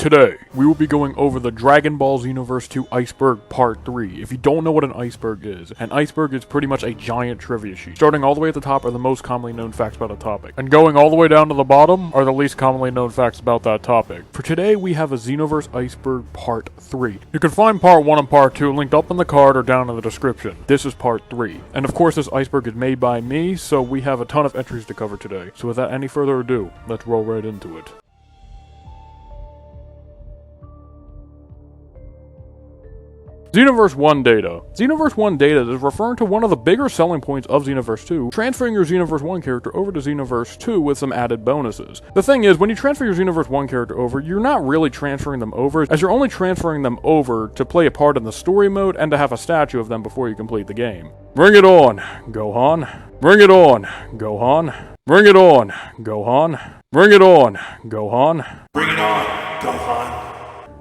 Today, we will be going over the Dragon Ball Xenoverse 2 Iceberg Part 3. If you don't know what an iceberg is, an iceberg is pretty much a giant trivia sheet. Starting all the way at the top are the most commonly known facts about a topic, and going all the way down to the bottom are the least commonly known facts about that topic. For today, we have a Xenoverse Iceberg Part 3. You can find Part 1 and Part 2 linked up in the card or down in the description. This is Part 3. And of course, this iceberg is made by me, so we have a ton of entries to cover today. So without any further ado, let's roll right into it. Xenoverse 1 data. Xenoverse 1 data is referring to one of the bigger selling points of Xenoverse 2, transferring your Xenoverse 1 character over to Xenoverse 2 with some added bonuses. The thing is, when you transfer your Xenoverse 1 character over, you're not really transferring them over, as you're only transferring them over to play a part in the story mode and to have a statue of them before you complete the game. Bring it on, Gohan. Bring it on, Gohan. Bring it on, Gohan. Bring it on, Gohan. Bring it on, Gohan.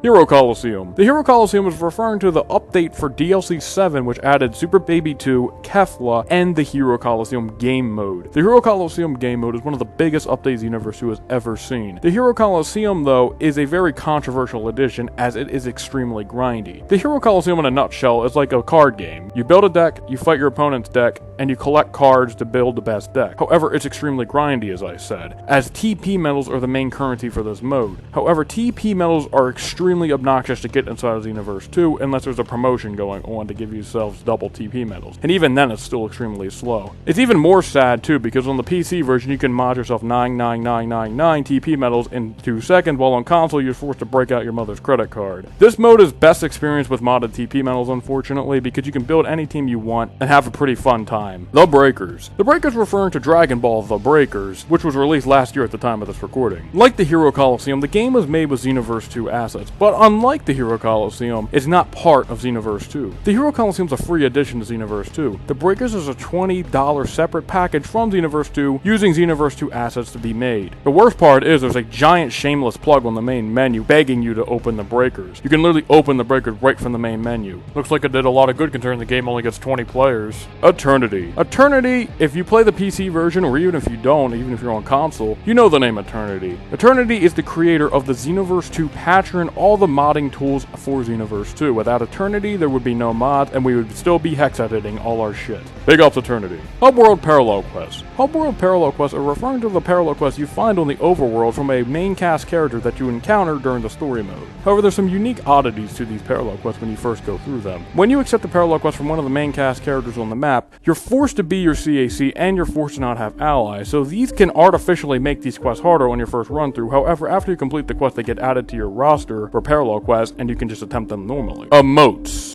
Hero Coliseum. The Hero Coliseum was referring to the update for DLC 7, which added Super Baby 2, Kefla, and the Hero Coliseum game mode. The Hero Coliseum game mode is one of the biggest updates Xenoverse 2 has ever seen. The Hero Coliseum, though, is a very controversial addition, as it is extremely grindy. The Hero Coliseum in a nutshell is like a card game. You build a deck, you fight your opponent's deck, and you collect cards to build the best deck. However, it's extremely grindy, as I said, as TP medals are the main currency for this mode. However, TP medals are extremely obnoxious to get inside of Xenoverse 2 unless there's a promotion going on to give yourselves double TP medals, and even then it's still extremely slow. It's even more sad too, because on the PC version you can mod yourself 99999 TP medals in 2 seconds, while on console you're forced to break out your mother's credit card. This mode is best experienced with modded TP medals, unfortunately, because you can build any team you want and have a pretty fun time. The Breakers. The Breakers referring to Dragon Ball The Breakers, which was released last year at the time of this recording. Like the Hero Coliseum, the game was made with Xenoverse 2 assets, but unlike the Hero Coliseum, it's not part of Xenoverse 2. The Hero Coliseum is a free addition to Xenoverse 2. The Breakers is a $20 separate package from Xenoverse 2, using Xenoverse 2 assets to be made. The worst part is there's a giant shameless plug on the main menu begging you to open the Breakers. You can literally open the Breakers right from the main menu. Looks like it did a lot of good considering the game only gets 20 players. Eternity. Eternity, if you play the PC version, or even if you don't, even if you're on console, you know the name Eternity. Eternity is the creator of the Xenoverse 2 patcher and all the modding tools for Xenoverse 2. Without Eternity, there would be no mods, and we would still be hex editing all our shit. Big ups Eternity. Hub World Parallel Quests. Hub World Parallel Quests are referring to the parallel quests you find on the overworld from a main cast character that you encounter during the story mode. However, there's some unique oddities to these parallel quests when you first go through them. When you accept the parallel quest from one of the main cast characters on the map, you're forced to be your CAC and you're forced to not have allies, so these can artificially make these quests harder on your first run through. However, after you complete the quest, they get added to your roster for parallel quests, and you can just attempt them normally. Emotes.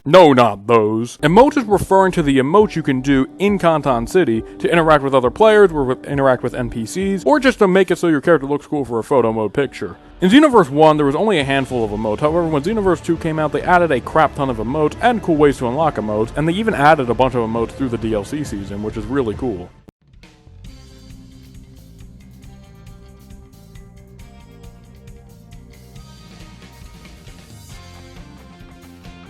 No, not those. Emotes is referring to the emotes you can do in Kanton City to interact with other players, or interact with NPCs, or just to make it so your character looks cool for a photo mode picture. In Xenoverse 1, there was only a handful of emotes. However, when Xenoverse 2 came out, they added a crap ton of emotes and cool ways to unlock emotes, and they even added a bunch of emotes through the DLC season, which is really cool.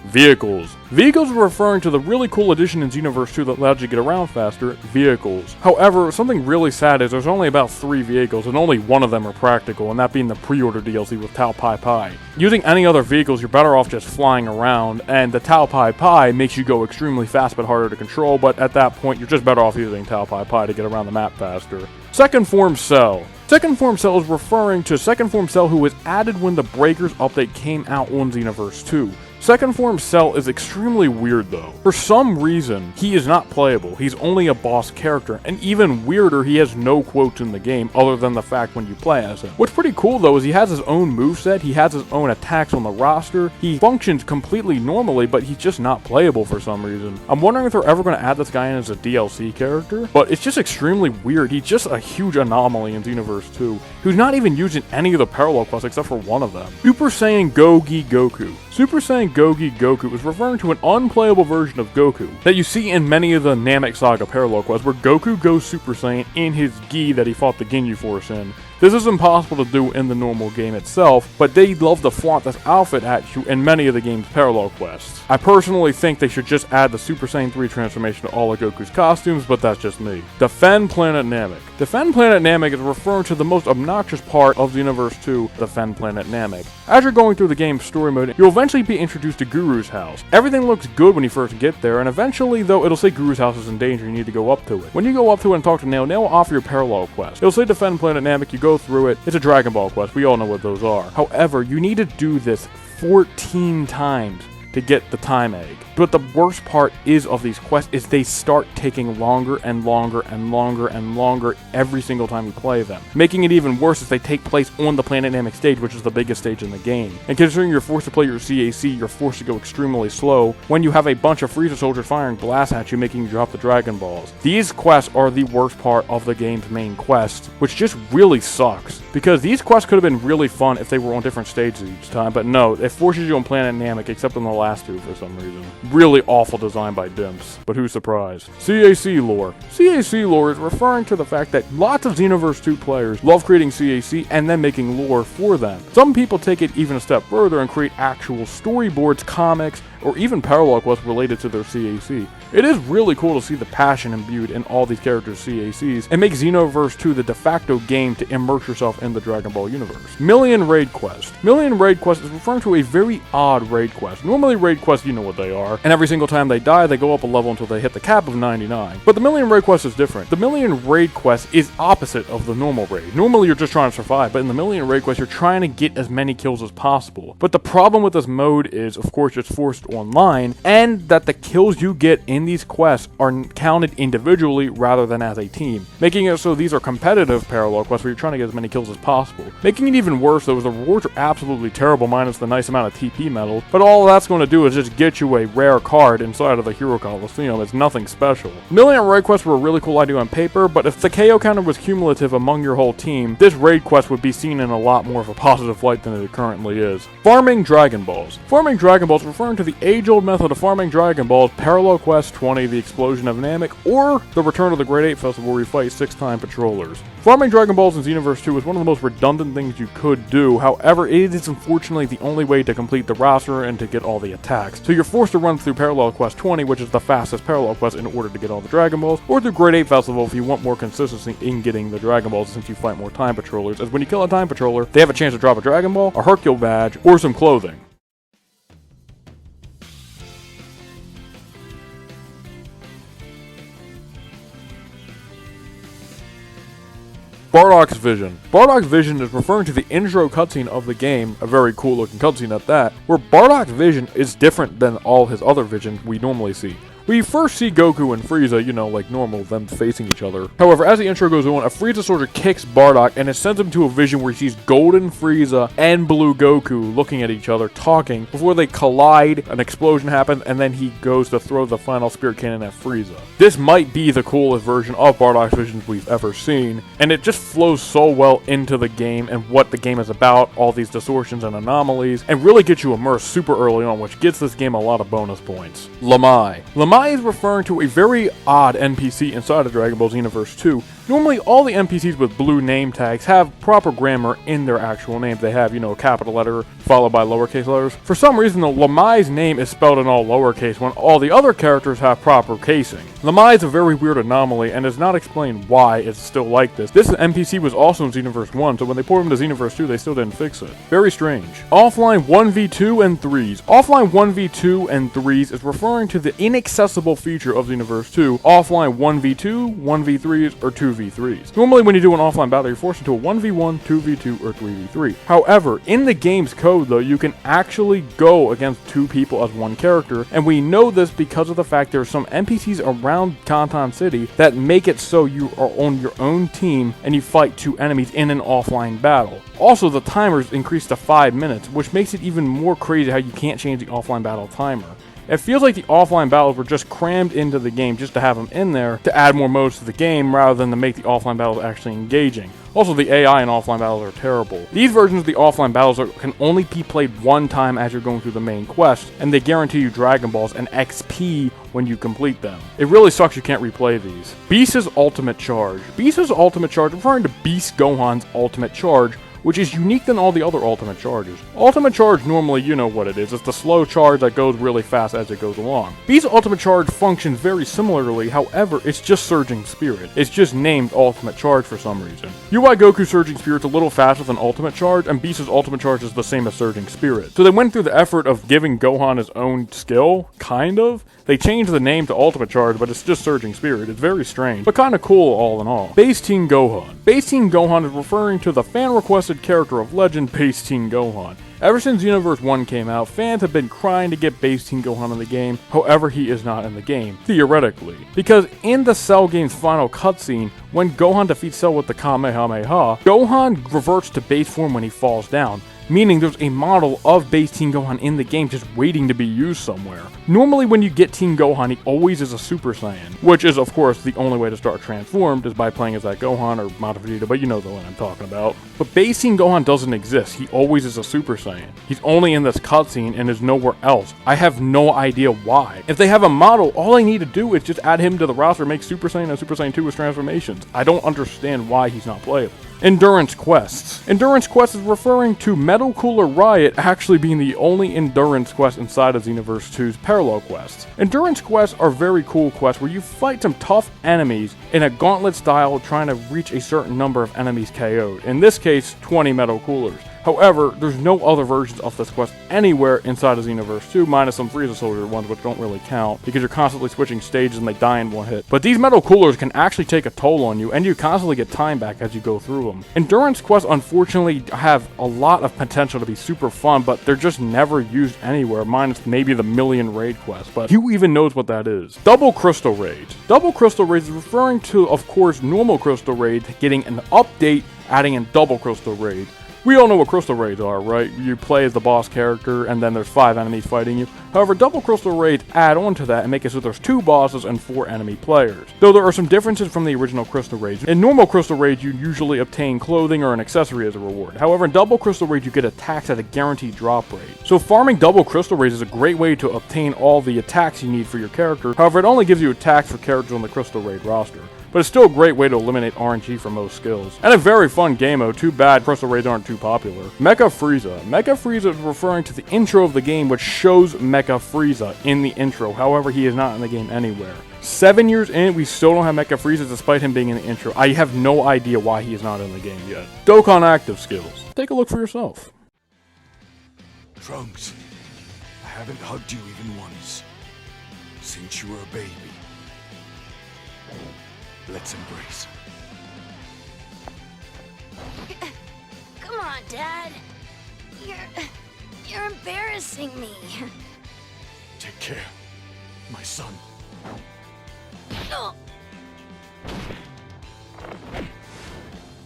Vehicles. Vehicles are referring to the really cool addition in Xenoverse 2 that allowed you to get around faster, vehicles. However, something really sad is there's only about 3 vehicles, and only one of them are practical, and that being the pre-order DLC with Tao Pai Pai. Using any other vehicles, you're better off just flying around, and the Tao Pai Pai makes you go extremely fast but harder to control, but at that point, you're just better off using Tao Pai Pai to get around the map faster. Second Form Cell. Second Form Cell is referring to Second Form Cell, who was added when the Breakers update came out on Xenoverse 2. Second Form Cell is extremely weird though. For some reason, he is not playable. He's only a boss character, and even weirder, he has no quotes in the game other than the fact when you play as him. What's pretty cool though is he has his own moveset, he has his own attacks on the roster, he functions completely normally, but he's just not playable for some reason. I'm wondering if they're ever going to add this guy in as a DLC character, but it's just extremely weird. He's just a huge anomaly in Xenoverse 2, who's not even using any of the parallel quests except for one of them. Super Saiyan Go-Gi Goku. Super Saiyan Go-Gi Goku is referring to an unplayable version of Goku that you see in many of the Namek Saga parallel quests, where Goku goes Super Saiyan in his gi that he fought the Ginyu Force in. This is impossible to do in the normal game itself, but they love to flaunt this outfit at you in many of the game's parallel quests. I personally think they should just add the Super Saiyan 3 transformation to all of Goku's costumes, but that's just me. Defend Planet Namek. Defend Planet Namek is referring to the most obnoxious part of Xenoverse 2, Defend Planet Namek. As you're going through the game's story mode, you'll eventually be introduced to Guru's house. Everything looks good when you first get there, and eventually, though, it'll say Guru's house is in danger, you need to go up to it. When you go up to it and talk to Nail, Nail will offer you a parallel quest. It'll say Defend Planet Namek, you go through it, it's a Dragon Ball quest, we all know what those are. However, you need to do this 14 times to get the time egg. But the worst part of these quests is they start taking longer and longer and longer and longer every single time you play them. Making it even worse is they take place on the Planet Namek stage, which is the biggest stage in the game. And considering you're forced to play your CAC, you're forced to go extremely slow when you have a bunch of Frieza soldiers firing blasts at you, making you drop the Dragon Balls. These quests are the worst part of the game's main quest, which just really sucks. Because these quests could have been really fun if they were on different stages each time, but no, it forces you on Planet Namek, except on the last two for some reason. Really awful design by Dimps, but who's surprised? CAC lore. CAC lore is referring to the fact that lots of Xenoverse 2 players love creating CAC and then making lore for them. Some people take it even a step further and create actual storyboards, comics, or even parallel quests related to their CAC. It is really cool to see the passion imbued in all these characters' CACs, and make Xenoverse 2 the de facto game to immerse yourself in the Dragon Ball universe. Million Raid Quest. Million Raid Quest is referring to a very odd raid quest. Normally raid quests, you know what they are, and every single time they die, they go up a level until they hit the cap of 99. But the Million Raid Quest is different. The Million Raid Quest is opposite of the normal raid. Normally you're just trying to survive, but in the Million Raid Quest, you're trying to get as many kills as possible. But the problem with this mode is, of course, it's forced online, and that the kills you get in these quests are counted individually rather than as a team, making it so these are competitive parallel quests where you're trying to get as many kills as possible. Making it even worse though is the rewards are absolutely terrible minus the nice amount of TP medals, but all that's going to do is just get you a rare card inside of the Hero Coliseum. It's nothing special. Million raid quests were a really cool idea on paper, but if the KO counter was cumulative among your whole team, this raid quest would be seen in a lot more of a positive light than it currently is. Farming Dragon Balls. Farming Dragon Balls referring to the age-old method of farming Dragon Balls, Parallel Quest 20, The Explosion of Namek, or the Return of the Great Ape Festival where you fight 6-time patrollers. Farming Dragon Balls in Xenoverse 2 is one of the most redundant things you could do, however it is unfortunately the only way to complete the roster and to get all the attacks. So you're forced to run through Parallel Quest 20, which is the fastest Parallel Quest in order to get all the Dragon Balls, or through Great Ape Festival if you want more consistency in getting the Dragon Balls since you fight more Time Patrollers, as when you kill a Time Patroller, they have a chance to drop a Dragon Ball, a Hercule badge, or some clothing. Bardock's Vision. Bardock's Vision is referring to the intro cutscene of the game, a very cool looking cutscene at that, where Bardock's Vision is different than all his other visions we normally see. We first see Goku and Frieza, you know, like normal, them facing each other. However, as the intro goes on, a Frieza soldier kicks Bardock and it sends him to a vision where he sees Golden Frieza and Blue Goku looking at each other, talking. Before they collide, an explosion happens, and then he goes to throw the final Spirit Cannon at Frieza. This might be the coolest version of Bardock's Visions we've ever seen, and it just flows so well into the game and what the game is about, all these distortions and anomalies, and really gets you immersed super early on, which gets this game a lot of bonus points. Lamai. Lamai is referring to a very odd NPC inside of Dragon Ball Xenoverse 2. Normally, all the NPCs with blue name tags have proper grammar in their actual names. They have, you know, a capital letter followed by lowercase letters. For some reason, though, Lamai's name is spelled in all lowercase when all the other characters have proper casing. Lamai is a very weird anomaly and is not explained why it's still like this. This NPC was also in Xenoverse 1, so when they ported him to Xenoverse 2, they still didn't fix it. Very strange. Offline 1v2 and 3s. Offline 1v2 and 3s is referring to the inaccessible feature of Xenoverse 2, offline 1v2, 1v3s, or 2v3s. Normally when you do an offline battle, you're forced into a 1v1, 2v2, or 3v3. However, in the game's code though, you can actually go against two people as one character, and we know this because of the fact there are some NPCs around Kantan City that make it so you are on your own team and you fight two enemies in an offline battle. Also, the timers increase to 5 minutes, which makes it even more crazy how you can't change the offline battle timer. It feels like the offline battles were just crammed into the game just to have them in there to add more modes to the game rather than to make the offline battles actually engaging. Also, the AI in offline battles are terrible. These versions of the offline battles can only be played one time as you're going through the main quest, and they guarantee you Dragon Balls and XP when you complete them. It really sucks you can't replay these. Beast's Ultimate Charge. Beast's Ultimate Charge, referring to Beast Gohan's Ultimate Charge, which is unique than all the other ultimate charges. Ultimate charge normally, you know what it is, it's the slow charge that goes really fast as it goes along. Beast's ultimate charge functions very similarly, however, it's just Surging Spirit. It's just named ultimate charge for some reason. UI Goku's Surging Spirit's a little faster than ultimate charge, and Beast's ultimate charge is the same as Surging Spirit. So they went through the effort of giving Gohan his own skill, kind of. They changed the name to Ultimate Charge, but it's just Surging Spirit. It's very strange, but kinda cool all in all. Base Teen Gohan. Base Teen Gohan is referring to the fan-requested character of legend, Base Teen Gohan. Ever since Xenoverse 1 came out, fans have been crying to get Base Teen Gohan in the game, however he is not in the game, theoretically. Because in the Cell game's final cutscene, when Gohan defeats Cell with the Kamehameha, Gohan reverts to base form when he falls down, meaning there's a model of base Teen Gohan in the game just waiting to be used somewhere. Normally when you get Teen Gohan, he always is a Super Saiyan, which is of course the only way to start transformed is by playing as that Gohan or Mata Vegeta, but you know the one I'm talking about. But base Teen Gohan doesn't exist, he always is a Super Saiyan. He's only in this cutscene and is nowhere else. I have no idea why. If they have a model, all I need to do is just add him to the roster, make Super Saiyan and Super Saiyan 2 with transformations. I don't understand why he's not playable. Endurance Quests. Endurance Quest is referring to Metal Cooler Riot actually being the only endurance quest inside of Xenoverse 2's parallel quests. Endurance quests are very cool quests where you fight some tough enemies in a gauntlet style trying to reach a certain number of enemies KO'd. In this case, 20 Metal Coolers. However, there's no other versions of this quest anywhere inside of Xenoverse 2, minus some Frieza Soldier ones, which don't really count, because you're constantly switching stages and they die in one hit. But these Metal Coolers can actually take a toll on you, and you constantly get time back as you go through them. Endurance quests, unfortunately, have a lot of potential to be super fun, but they're just never used anywhere, minus maybe the Million Raid quest, but who even knows what that is? Double Crystal Raids. Double Crystal Raids is referring to, of course, normal Crystal Raids getting an update, adding in Double Crystal Raids. We all know what Crystal Raids are, right? You play as the boss character, and then there's 5 enemies fighting you. However, Double Crystal Raids add on to that and make it so there's 2 bosses and 4 enemy players. Though there are some differences from the original Crystal Raids. In normal Crystal Raids, you usually obtain clothing or an accessory as a reward. However, in Double Crystal Raids, you get attacks at a guaranteed drop rate. So farming Double Crystal Raids is a great way to obtain all the attacks you need for your character. However, it only gives you attacks for characters on the Crystal Raid roster. But it's still a great way to eliminate RNG for most skills. And a very fun game mode, too bad Crystal Raids aren't too popular. Mecha Frieza. Mecha Frieza is referring to the intro of the game, which shows Mecha Frieza in the intro. However, he is not in the game anywhere. 7 years in, we still don't have Mecha Frieza despite him being in the intro. I have no idea why he is not in the game yet. Dokkan active skills. Take a look for yourself. Trunks, I haven't hugged you even once since you were a baby. Let's embrace. Come on, Dad. You're embarrassing me. Take care, my son. Oh.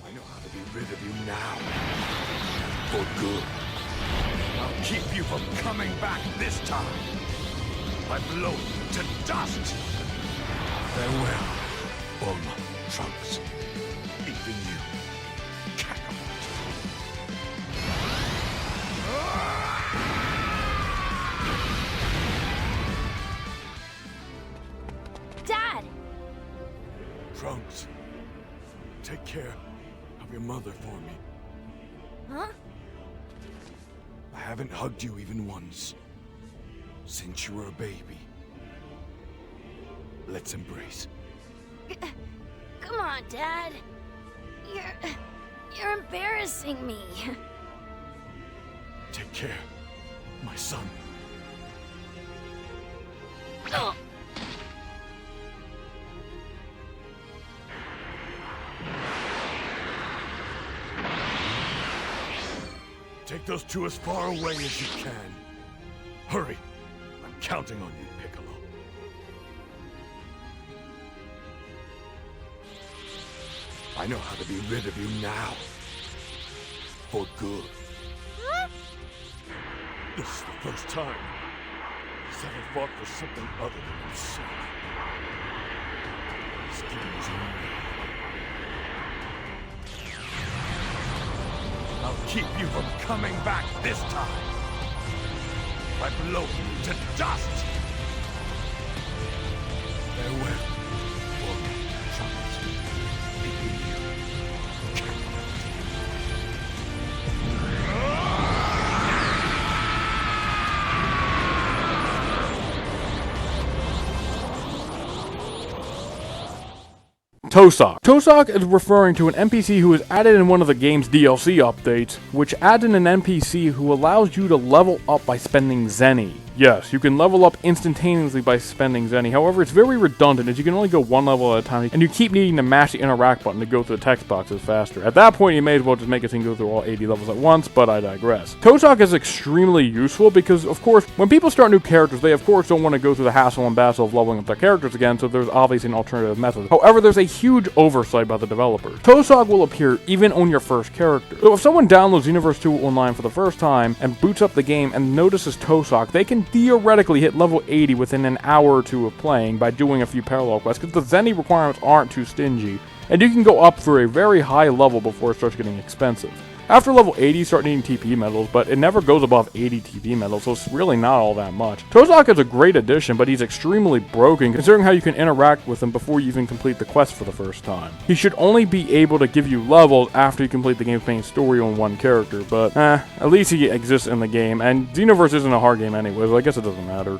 I know how to be rid of you now. For good. I'll keep you from coming back this time. By blowing you to dust. Farewell. Bulma, Trunks, even you, Kakarot. Dad! Trunks, take care of your mother for me. Huh? I haven't hugged you even once since you were a baby. Let's embrace. Come on, Dad. You're embarrassing me. Take care, my son. Oh. Take those two as far away as you can. Hurry. I'm counting on you, Piccolo. I know how to be rid of you now. For good. Huh? This is the first time he's ever fought for something other than himself. His game's on. I'll keep you from coming back this time. By blowing you to dust. Farewell. Trunks. Even you. Tosak. Tosak is referring to an NPC who is added in one of the game's DLC updates, which adds in an NPC who allows you to level up by spending Zenny. Yes, you can level up instantaneously by spending Zenny. However, it's very redundant as you can only go one level at a time, and you keep needing to mash the interact button to go through the text boxes faster. At that point, you may as well just make it so you can go through all 80 levels at once, but I digress. Tosak is extremely useful because, of course, when people start new characters, they of course don't want to go through the hassle and battle of leveling up their characters again, so there's obviously an alternative method. However, there's a huge oversight by the developers. Tosak will appear even on your first character. So if someone downloads Xenoverse 2 online for the first time and boots up the game and notices Tosak, they can theoretically hit level 80 within an hour or two of playing by doing a few parallel quests, because the Zenny requirements aren't too stingy, and you can go up through a very high level before it starts getting expensive. After level 80, you start needing TP medals, but it never goes above 80 TP medals, so it's really not all that much. Tosak is a great addition, but he's extremely broken considering how you can interact with him before you even complete the quest for the first time. He should only be able to give you levels after you complete the game's main story on one character, but at least he exists in the game, and Xenoverse isn't a hard game anyway, so I guess it doesn't matter.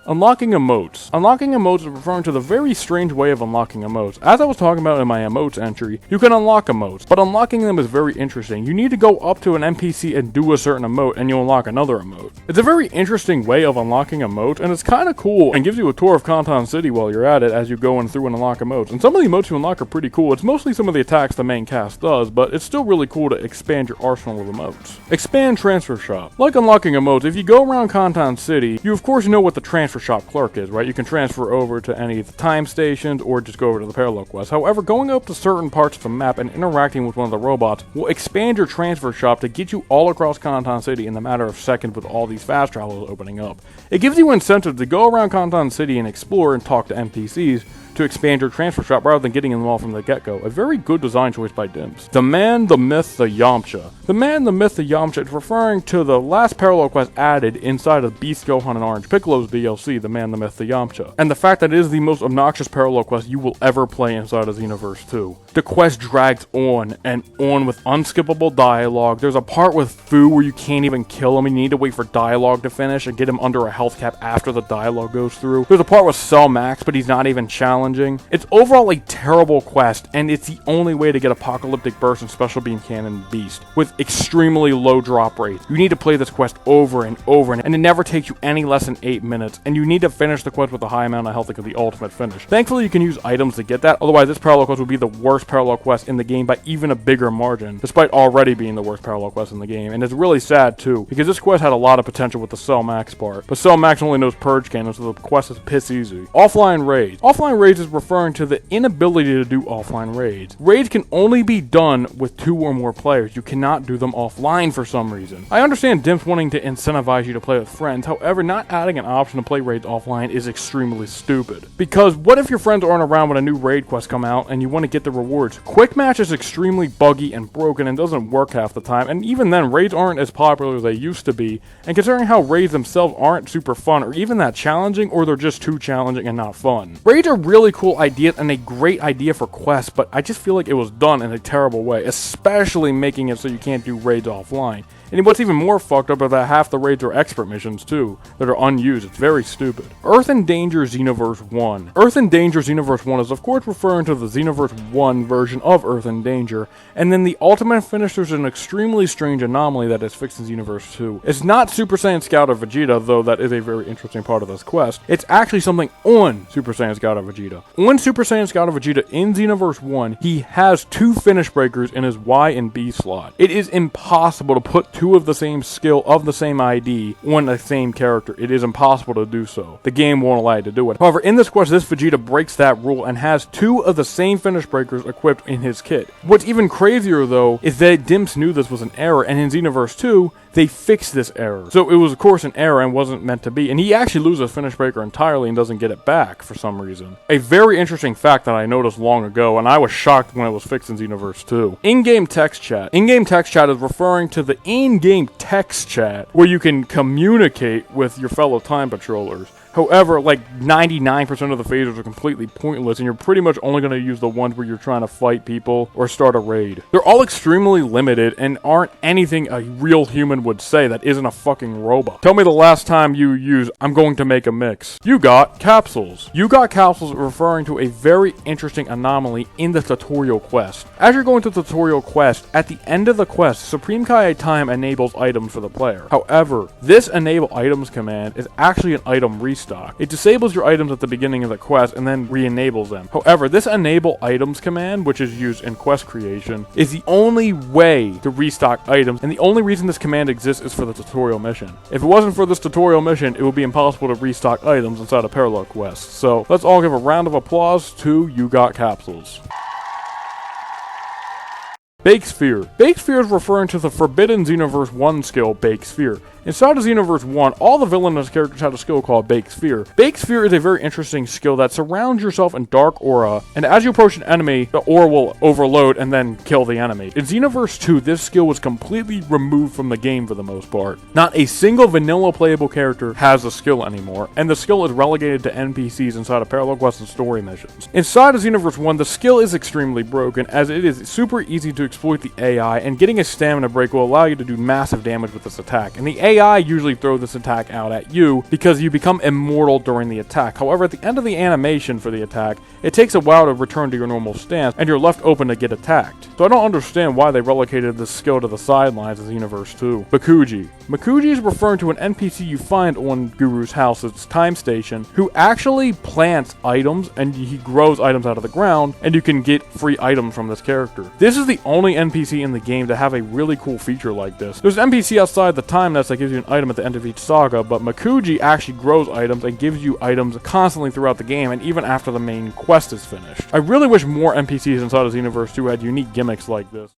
Unlocking emotes. Unlocking emotes is referring to the very strange way of unlocking emotes. As I was talking about in my emotes entry, you can unlock emotes, but unlocking them is very interesting. You need to go up to an NPC and do a certain emote, and you unlock another emote. It's a very interesting way of unlocking emotes, and it's kind of cool, and gives you a tour of Conton City while you're at it as you go in through and unlock emotes. And some of the emotes you unlock are pretty cool. It's mostly some of the attacks the main cast does, but it's still really cool to expand your arsenal of emotes. Expand Transfer Shop. Like unlocking emotes, if you go around Conton City, you of course know what the transfer shop clerk is, right? You can transfer over to any of the time stations or just go over to the parallel quest. However, going up to certain parts of the map and interacting with one of the robots will expand your transfer shop to get you all across Conton City in the matter of seconds with all these fast travels opening up. It gives you incentive to go around Conton City and explore and talk to NPCs to expand your transfer shop rather than getting them all from the get-go. A very good design choice by Dimps. The Man, the Myth, the Yamcha. The Man, the Myth, the Yamcha is referring to the last parallel quest added inside of Beast Gohan and Orange Piccolo's DLC, The Man, the Myth, the Yamcha, and the fact that it is the most obnoxious parallel quest you will ever play inside of Xenoverse 2. The quest drags on and on with unskippable dialogue. There's a part with Fu where you can't even kill him and you need to wait for dialogue to finish and get him under a health cap after the dialogue goes through. There's a part with Cell Max, but he's not even challenging. It's overall a terrible quest, and it's the only way to get Apocalyptic Burst and Special Beam Cannon Beast, with extremely low drop rates. You need to play this quest over and over, and it never takes you any less than 8 minutes, and you need to finish the quest with a high amount of health to get the ultimate finish. Thankfully, you can use items to get that, otherwise this parallel quest would be the worst parallel quest in the game by even a bigger margin, despite already being the worst parallel quest in the game, and it's really sad too, because this quest had a lot of potential with the Cell Max part, but Cell Max only knows Purge Cannon, so the quest is piss easy. Offline Raids. Offline Raids is referring to the inability to do offline raids. Raids can only be done with 2 or more players. You cannot do them offline for some reason. I understand Dimps wanting to incentivize you to play with friends, however, not adding an option to play raids offline is extremely stupid. Because what if your friends aren't around when a new raid quest come out and you want to get the rewards? Quick Match is extremely buggy and broken and doesn't work half the time, and even then, raids aren't as popular as they used to be, and considering how raids themselves aren't super fun or even that challenging, or they're just too challenging and not fun. Raids are really cool ideas and a great idea for quests, but I just feel like it was done in a terrible way, especially making it so you can't do raids offline. And what's even more fucked up is that half the raids are expert missions too, that are unused. It's very stupid. Earth in Danger Xenoverse 1. Earth in Danger Xenoverse 1 is of course referring to the Xenoverse 1 version of Earth in Danger, and then the ultimate finish is an extremely strange anomaly that is fixed in Xenoverse 2. It's not Super Saiyan Scout or Vegeta, though that is a very interesting part of this quest. It's actually something on Super Saiyan Scout or Vegeta. On Super Saiyan Scout or Vegeta in Xenoverse 1, he has 2 finish breakers in his Y and B slot. It is impossible to put 2 of the same skill of the same ID on the same character. It is impossible to do so. The game won't allow you to do it. However, in this quest, this Vegeta breaks that rule and has 2 of the same finish breakers equipped in his kit. What's even crazier though is that Dimps knew this was an error, and in Xenoverse 2, they fixed this error. So it was of course an error and wasn't meant to be, and he actually loses finish breaker entirely and doesn't get it back for some reason. A very interesting fact that I noticed long ago, and I was shocked when it was fixed in Xenoverse 2. In-game text chat. In-game text chat is referring to the in-game text chat where you can communicate with your fellow time patrollers. However, like 99% of the phasers are completely pointless, and you're pretty much only going to use the ones where you're trying to fight people or start a raid. They're all extremely limited and aren't anything a real human would say that isn't a fucking robot. Tell me the last time you used, I'm going to make a mix. You got capsules. You got capsules referring to a very interesting anomaly in the tutorial quest. As you're going through the tutorial quest, at the end of the quest, Supreme Kai Time enables items for the player. However, this enable items command is actually an item restock. It disables your items at the beginning of the quest and then re-enables them. However, this enable items command, which is used in quest creation, is the only way to restock items, and the only reason this command exists is for the tutorial mission. If it wasn't for this tutorial mission, it would be impossible to restock items inside a parallel quest. So let's all give a round of applause to You Got Capsules. Bake Sphere. Bake Sphere is referring to the forbidden Xenoverse 1 skill, Bake Sphere. Inside of Xenoverse 1, all the villainous characters had a skill called Bake Sphere. Bake Sphere is a very interesting skill that surrounds yourself in dark aura, and as you approach an enemy, the aura will overload and then kill the enemy. In Xenoverse 2, this skill was completely removed from the game for the most part. Not a single vanilla playable character has the skill anymore, and the skill is relegated to NPCs inside of parallel quests and story missions. Inside of Xenoverse 1, the skill is extremely broken, as it is super easy to exploit the AI, and getting a stamina break will allow you to do massive damage with this attack, and the AI usually throw this attack out at you because you become immortal during the attack. However, at the end of the animation for the attack, it takes a while to return to your normal stance, and you're left open to get attacked. So I don't understand why they relegated this skill to the sidelines of Xenoverse 2. Makuji. Makuji is referring to an NPC you find on Guru's house's time station, who actually plants items, and he grows items out of the ground, and you can get free items from this character. This is the only NPC in the game to have a really cool feature like this. There's an NPC outside the time nest that gives you an item at the end of each saga, but Makuji actually grows items and gives you items constantly throughout the game, and even after the main quest is finished. I really wish more NPCs inside of Xenoverse 2 had unique gimmicks like this.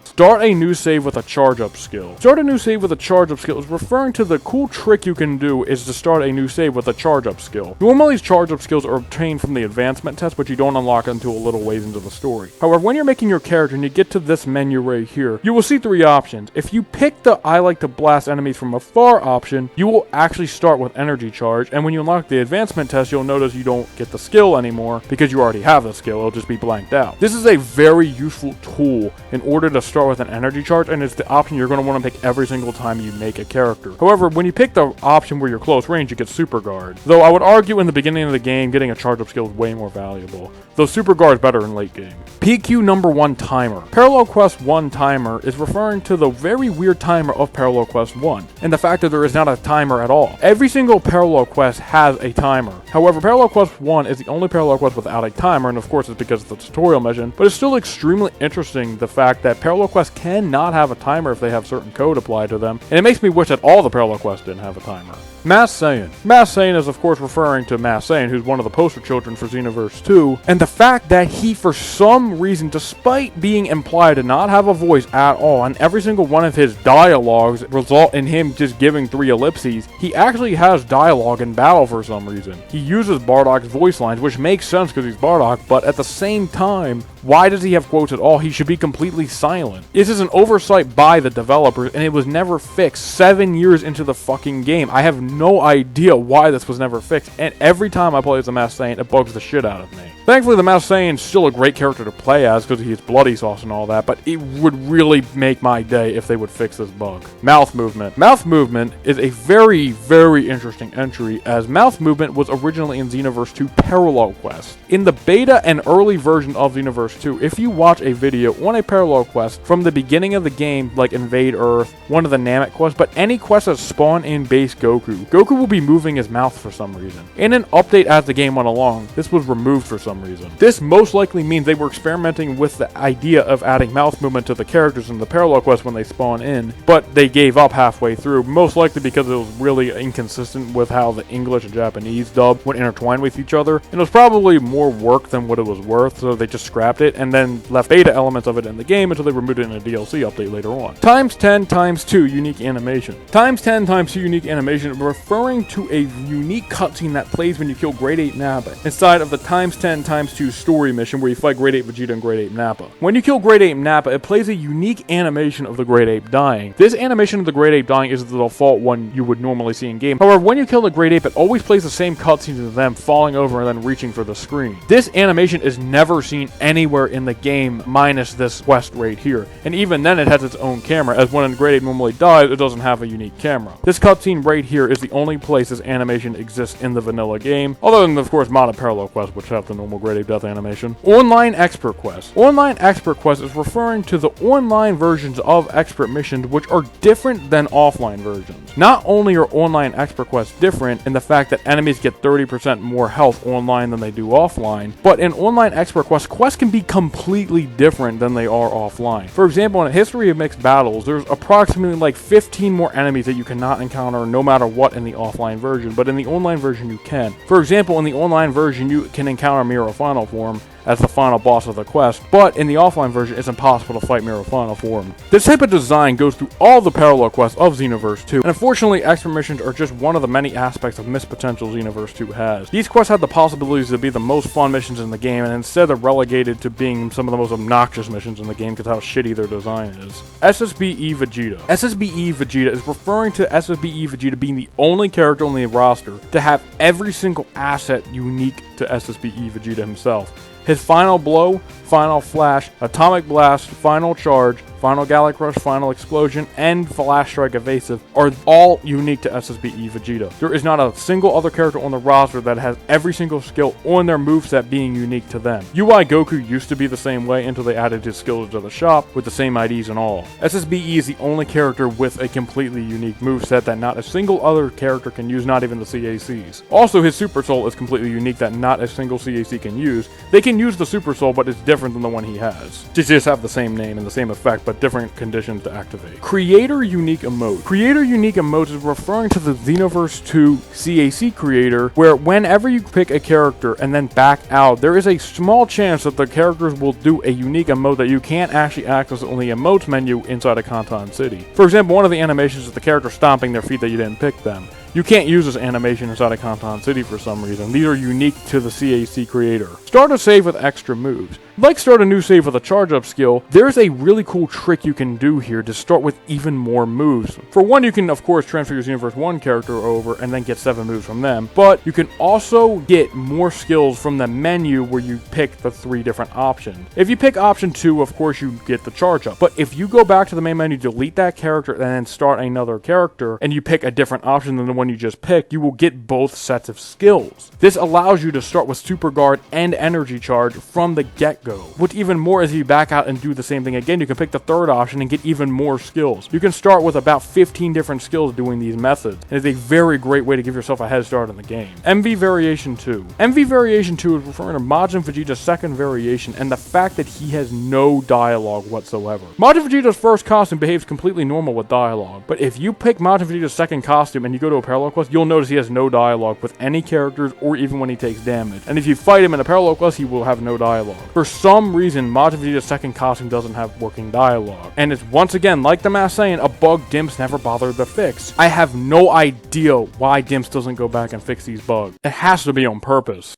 Start a new save with a charge-up skill. Start a new save with a charge-up skill is referring to the cool trick you can do is to start a new save with a charge-up skill. Normally, charge-up skills are obtained from the advancement test, but you don't unlock until a little ways into the story. However, when you're making your character and you get to this menu right here, you will see three options. If you pick the I like to blast enemies from afar option, you will actually start with energy charge, and when you unlock the advancement test, you'll notice you don't get the skill anymore because you already have the skill. It'll just be blanked out. This is a very useful tool in order to start with an energy charge, and it's the option you're going to want to pick every single time you make a character. However, when you pick the option where you're close range, you get super guard. Though I would argue in the beginning of the game, getting a charge up skill is way more valuable. Though super guard is better in late game. PQ number 1 timer. Parallel Quest 1 timer is referring to the very weird timer of Parallel Quest 1, and the fact that there is not a timer at all. Every single Parallel Quest has a timer. However, Parallel Quest 1 is the only Parallel Quest without a timer, and of course it's because of the tutorial mission, but it's still extremely interesting the fact that Parallel Quest cannot have a timer if they have certain code applied to them, and it makes me wish that all the Parallel Quests didn't have a timer. Mass Saiyan. Mass Saiyan is of course referring to Mass Saiyan, who's one of the poster children for Xenoverse 2, and the fact that he for some reason, despite being implied to not have a voice at all, and every single one of his dialogues result in him just giving 3 ellipses, he actually has dialogue in battle for some reason. He uses Bardock's voice lines, which makes sense because he's Bardock, but at the same time, why does he have quotes at all? He should be completely silent. This is an oversight by the developers, and it was never fixed 7 years into the fucking game. I have no idea why this was never fixed, and every time I play as the Masked Saiyant, it bugs the shit out of me. Thankfully, the Masked Saiyant's still a great character to play as because he's bloody sauce and all that, but it would really make my day if they would fix this bug. Mouth movement. Mouth movement is a very, very interesting entry, as mouth movement was originally in Xenoverse 2 Parallel Quest. In the beta and early version of Xenoverse 2, if you watch a video on a Parallel Quest from the beginning of the game, like Invade Earth, one of the Namek quests, but any quest that spawn in base Goku, Goku will be moving his mouth for some reason. In an update as the game went along, this was removed for some reason. This most likely means they were experimenting with the idea of adding mouth movement to the characters in the Parallel Quest when they spawn in, but they gave up halfway through, most likely because it was really inconsistent with how the English and Japanese dub would intertwine with each other, and it was probably more work than what it was worth, so they just scrapped it and then left beta elements of it in the game until they removed it in a DLC update later on. Times 10 times 2 unique animation. Times 10 times 2 unique animation referring to a unique cutscene that plays when you kill Grade 8 Namek inside of the times 10 10x2 story mission where you fight Great Ape Vegeta and Great Ape Nappa. When you kill Great Ape Nappa, it plays a unique animation of the Great Ape dying. This animation of the Great Ape dying is the default one you would normally see in game. However, when you kill the Great Ape, it always plays the same cutscenes of them falling over and then reaching for the screen. This animation is never seen anywhere in the game minus this quest right here. And even then it has its own camera, as when a Great Ape normally dies, it doesn't have a unique camera. This cutscene right here is the only place this animation exists in the vanilla game, other than of course modded parallel quests which have the normal Great Ape death animation. Online Expert Quest. Online Expert Quest is referring to the online versions of expert missions which are different than offline versions. Not only are online Expert Quests different in the fact that enemies get 30% more health online than they do offline, but in online Expert Quests, quests can be completely different than they are offline. For example, in a History of Mixed Battles, there's approximately like 15 more enemies that you cannot encounter no matter what in the offline version, but in the online version you can. For example, in the online version you can encounter Miro Final Form as the final boss of the quest, but in the offline version it's impossible to fight Miro Final Form. This type of design goes through all the parallel quests of Xenoverse 2, and unfortunately expert missions are just one of the many aspects of missed potential Xenoverse 2 has. These quests have the possibilities to be the most fun missions in the game, and instead they're relegated to being some of the most obnoxious missions in the game because how shitty their design is. SSBE Vegeta. SSBE Vegeta is referring to SSBE Vegeta being the only character on the roster to have every single asset unique to SSBE Vegeta himself. His Final Blow, Final Flash, Atomic Blast, Final Charge, Final Gallic Rush, Final Explosion, and Flash Strike Evasive are all unique to SSBE Vegeta. There is not a single other character on the roster that has every single skill on their moveset being unique to them. UI Goku used to be the same way until they added his skills to the shop with the same IDs and all. SSBE is the only character with a completely unique moveset that not a single other character can use, not even the CACs. Also, his Super Soul is completely unique that not a single CAC can use. They can use the Super Soul, but it's different than the one he has. They just have the same name and the same effect, but different conditions to activate. Creator Unique Emote. Creator Unique Emote is referring to the Xenoverse 2 CAC creator, where whenever you pick a character and then back out, there is a small chance that the characters will do a unique emote that you can't actually access on the emotes menu inside of Kanton City. For example, one of the animations is the character stomping their feet that you didn't pick them. You can't use this animation inside of Kanton City for some reason. These are unique to the CAC creator. Start a save with extra moves. Like start a new save with a charge up skill, there's a really cool trick you can do here to start with even more moves. For one, you can of course transfer your Xenoverse 1 character over and then get 7 moves from them, but you can also get more skills from the menu where you pick the 3 different options. If you pick option 2, of course you get the charge up, but if you go back to the main menu, delete that character and then start another character, and you pick a different option than the one you just picked, you will get both sets of skills. This allows you to start with Super Guard and Energy Charge from the get-go. What's even more is if you back out and do the same thing again, you can pick the third option and get even more skills. You can start with about 15 different skills doing these methods, and it's a very great way to give yourself a head start in the game. MV Variation 2. MV Variation 2 is referring to Majin Vegeta's second variation and the fact that he has no dialogue whatsoever. Majin Vegeta's first costume behaves completely normal with dialogue, but if you pick Majin Vegeta's second costume and you go to a parallel quest, you'll notice he has no dialogue with any characters or even when he takes damage. And if you fight him in a parallel quest, he will have no dialogue. For some reason, Majin Vegeta's second costume doesn't have working dialogue. And it's once again, like the math saying, a bug Dimps never bothered to fix. I have no idea why Dimps doesn't go back and fix these bugs. It has to be on purpose.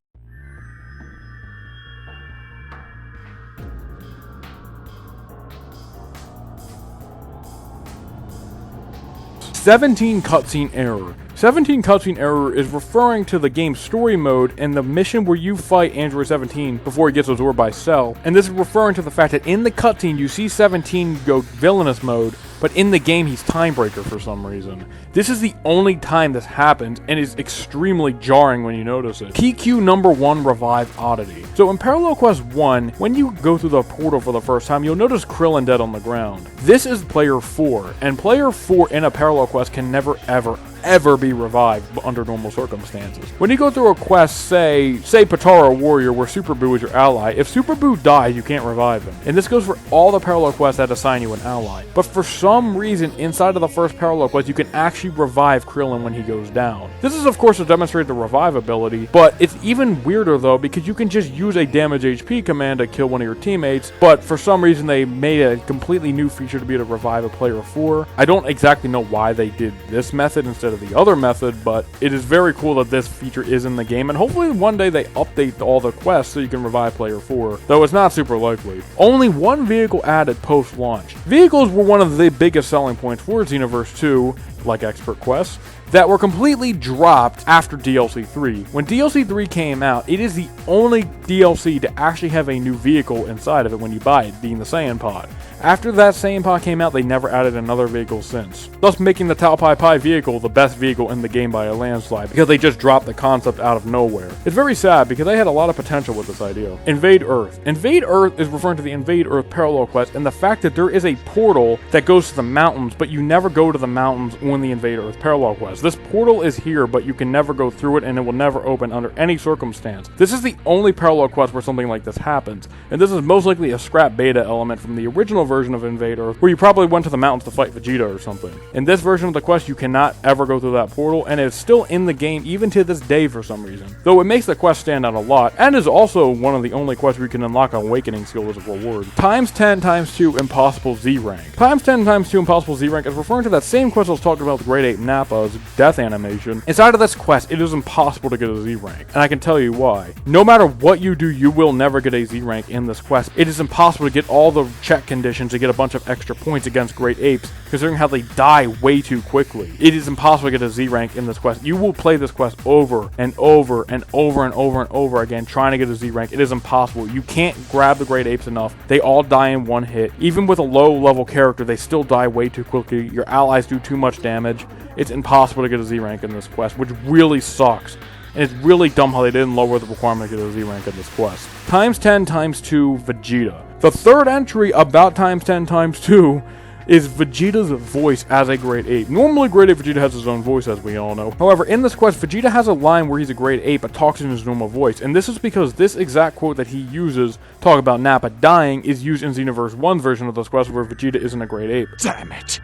"17 Cutscene Error." 17 Cutscene Error is referring to the game's story mode and the mission where you fight Android 17 before he gets absorbed by Cell. And this is referring to the fact that in the cutscene you see 17 go villainous mode, but in the game he's Timebreaker for some reason. This is the only time this happens and is extremely jarring when you notice it. PQ number 1 Revive Oddity. So in Parallel Quest 1, when you go through the portal for the first time, you'll notice Krillin dead on the ground. This is player 4, and player 4 in a Parallel Quest can never ever be revived under normal circumstances. When you go through a quest, say Patara Warrior, where Super Boo is your ally, if Super Boo dies, you can't revive him. And this goes for all the parallel quests that assign you an ally. But for some reason, inside of the first parallel quest, you can actually revive Krillin when he goes down. This is of course to demonstrate the revive ability, but it's even weirder though, because you can just use a damage HP command to kill one of your teammates, but for some reason they made a completely new feature to be able to revive a player 4. I don't exactly know why they did this method instead of the other method, but it is very cool that this feature is in the game, and hopefully one day they update all the quests so you can revive player 4, though it's not super likely. Only one vehicle added post-launch. Vehicles were one of the biggest selling points for Xenoverse 2, like expert quests, that were completely dropped after DLC 3. When DLC 3 came out, it is the only DLC to actually have a new vehicle inside of it when you buy it, being the Saiyan Pod. After that Saiyan Pod came out, they never added another vehicle since, thus making the Tao Pai Pai vehicle the best vehicle in the game by a landslide, because they just dropped the concept out of nowhere. It's very sad, because they had a lot of potential with this idea. Invade Earth. Invade Earth is referring to the Invade Earth parallel quest, and the fact that there is a portal that goes to the mountains, but you never go to the mountains on the Invade Earth parallel quest. This portal is here, but you can never go through it, and it will never open under any circumstance. This is the only parallel quest where something like this happens, and this is most likely a scrap beta element from the original version of Invade Earth, where you probably went to the mountains to fight Vegeta or something. In this version of the quest, you cannot ever go through that portal, and it's still in the game even to this day for some reason, though it makes the quest stand out a lot, and is also one of the only quests where you can unlock an awakening skill as a reward. Times 10 times 2 Impossible Z rank. Times 10 times 2 Impossible Z rank is referring to that same quest I was talking about with Great Ape Nappa's death animation. Inside of this quest, it is impossible to get a Z rank, and I can tell you why. No matter what you do, you will never get a Z rank in this quest. It is impossible to get all the check conditions to get a bunch of extra points against Great Apes, considering how they die way too quickly. It is impossible to get a Z rank in this quest. You will play this quest over and over and over and over and over again trying to get a Z rank. It is impossible. You can't grab the Great Apes enough. They all die in one hit. Even with a low level character, they still die way too quickly. Your allies do too much damage. It's impossible to get a Z rank in this quest, which really sucks. And it's really dumb how they didn't lower the requirement to get a Z rank in this quest. Times 10 times 2 Vegeta. The third entry about times 10 times 2 is Vegeta's voice as a Great Ape. Normally, Great Ape Vegeta has his own voice, as we all know. However, in this quest, Vegeta has a line where he's a Great Ape but talks in his normal voice, and this is because this exact quote that he uses, talk about Nappa dying, is used in Xenoverse 1's version of this quest where Vegeta isn't a Great Ape. Damn it!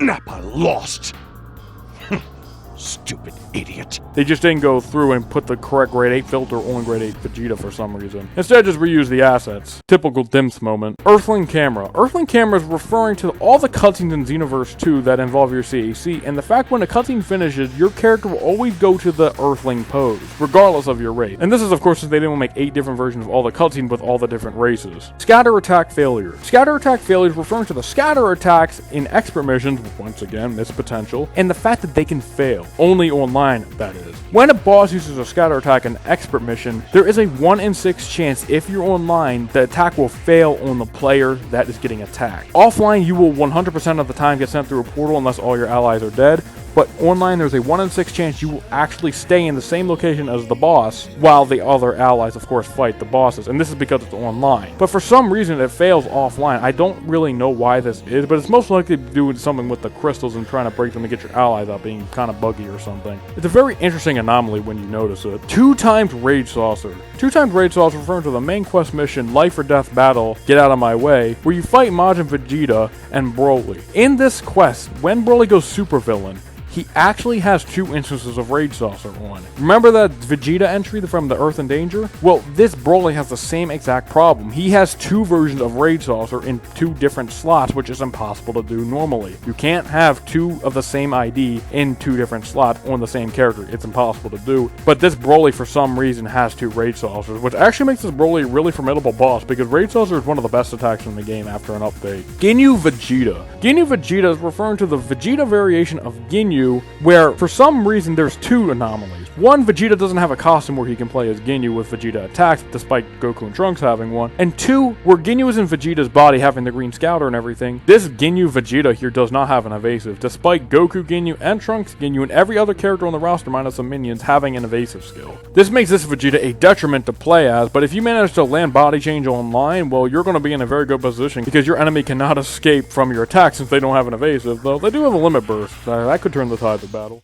Nappa lost! Stupid idiot. They just didn't go through and put the correct Great Ape filter on Great Ape Vegeta for some reason. Instead, just reuse the assets. Typical Dimps moment. Earthling Camera. Earthling Camera is referring to all the cutscenes in Xenoverse 2 that involve your CAC, and the fact when a cutscene finishes, your character will always go to the Earthling pose, regardless of your race. And this is, of course, since they didn't make 8 different versions of all the cutscenes with all the different races. Scatter Attack Failure. Scatter Attack Failure is referring to the scatter attacks in expert missions, once again, missed potential, and the fact that they can fail. Only online, that is. When a boss uses a scatter attack in an expert mission, there is a 1 in 6 chance if you're online, the attack will fail on the player that is getting attacked. Offline, you will 100% of the time get sent through a portal unless all your allies are dead, but online there's a 1 in 6 chance you will actually stay in the same location as the boss, while the other allies, of course, fight the bosses, and this is because it's online. But for some reason it fails offline. I don't really know why this is, but it's most likely doing something with the crystals and trying to break them to get your allies out being kind of buggy or something. It's a very interesting anomaly when you notice it. 2 times Rage Saucer. 2 times Rage Saucer referring to the main quest mission, Life or Death Battle, Get Out of My Way, where you fight Majin Vegeta and Broly. In this quest, when Broly goes supervillain, he actually has 2 instances of Rage Saucer on. Remember that Vegeta entry from the Earth in Danger? Well, this Broly has the same exact problem. He has 2 versions of Rage Saucer in 2 different slots, which is impossible to do normally. You can't have 2 of the same ID in 2 different slots on the same character. It's impossible to do. But this Broly, for some reason, has 2 Rage Saucers, which actually makes this Broly a really formidable boss, because Rage Saucer is one of the best attacks in the game after an update. Ginyu Vegeta. Ginyu Vegeta is referring to the Vegeta variation of Ginyu, where for some reason there's 2 anomalies. One, Vegeta doesn't have a costume where he can play as Ginyu with Vegeta attacks, despite Goku and Trunks having one. And 2, where Ginyu is in Vegeta's body having the green scouter and everything, this Ginyu Vegeta here does not have an evasive, despite Goku Ginyu and Trunks Ginyu and every other character on the roster minus some minions having an evasive skill. This makes this Vegeta a detriment to play as, but if you manage to land body change online, well, you're going to be in a very good position because your enemy cannot escape from your attack since they don't have an evasive, though they do have a limit burst. That could turn the tide of battle.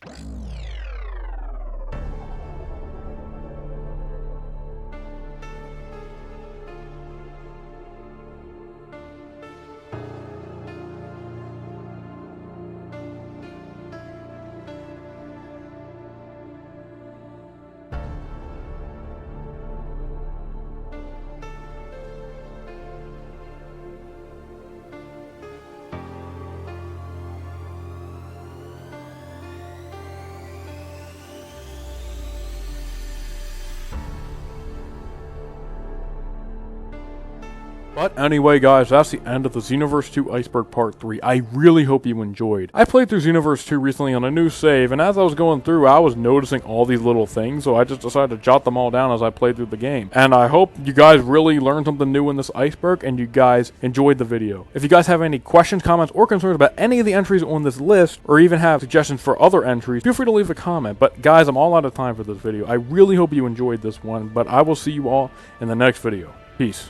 But anyway, guys, that's the end of the Xenoverse 2 Iceberg Part 3. I really hope you enjoyed. I played through Xenoverse 2 recently on a new save, and as I was going through, I was noticing all these little things, so I just decided to jot them all down as I played through the game. And I hope you guys really learned something new in this Iceberg, and you guys enjoyed the video. If you guys have any questions, comments, or concerns about any of the entries on this list, or even have suggestions for other entries, feel free to leave a comment. But guys, I'm all out of time for this video. I really hope you enjoyed this one, but I will see you all in the next video. Peace.